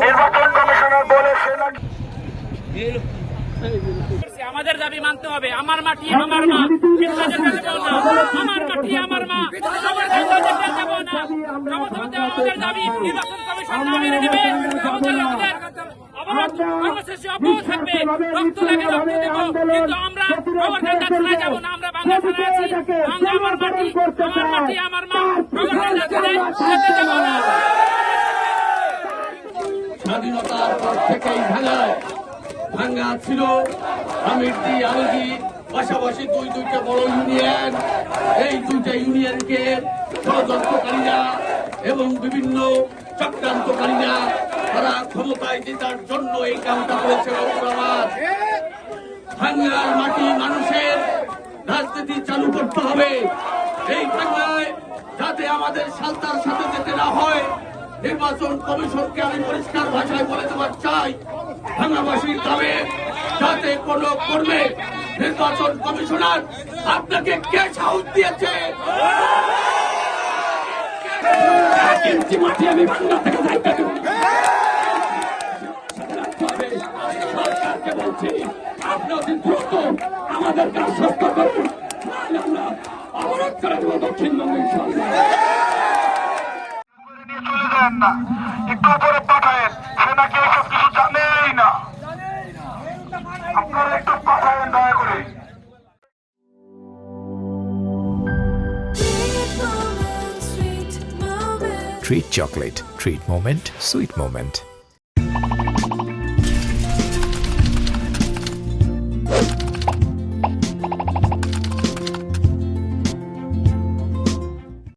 নির্বাচন কমিশনার বলে সেনা আমাদের দাবি মানতে হবে। আমার মাটি আমার মা, আমার মাটি আমার মা, আমাদের দাবি নির্বাচন কমিশন না মেনে নেবে। আমাদের অবরোধ কর্মসূচি অব্যাহত থাকবে। রক্ত লাগে রক্ত দেব, কিন্তু আমরা গভর্নর থানায় যাব না। আমরা বাংলা থানায় আছি। বাংলা আমার মাটি আমার মা, গভর্নর থানায় যেতে দেব না। স্বাধীনতার পর থেকেই ভাঙ্গা ছিল আমিরদি আলগি পাশাপাশি দুইটা বড় ইউনিয়ন। এই দুইটা ইউনিয়নকে ষড়যন্ত্রকারীরা এবং বিভিন্ন চক্রান্তকারীরা তারা ক্ষমতায় জেতার জন্য এই কামটা করেছে। ভাঙ্গার মাটি মানুষের রাজনীতি চালু করতে হবে। এই ভাঙ্গায় যাতে আমাদের সালতার সাথে যেতে না হয়, নির্বাচন কমিশনকে আমি পরিষ্কার ভাষায় বলে দেওয়ার চাই, ভাঙ্গাবাসীর দামে যাতে কোনো করবে নির্বাচন কমিশনার আপনাকে কে সাহস দিয়েছে? মাটি আমি বাংলা থেকে যাইতে দেব না। সরকারকে বলছি, আপনি অতি দ্রুত আমাদের কাজ সত্য করুন, আমরা অবরোধ করে দেবো দক্ষিণবঙ্গের সরকার। চলে যান না, একটু উপরে পাঠায়েন। সেনাকে এসব কিছু জানেই না। আপনারা একটু পাঠায়েন দয়া করে। Treat chocolate. Treat moment. Sweet moment.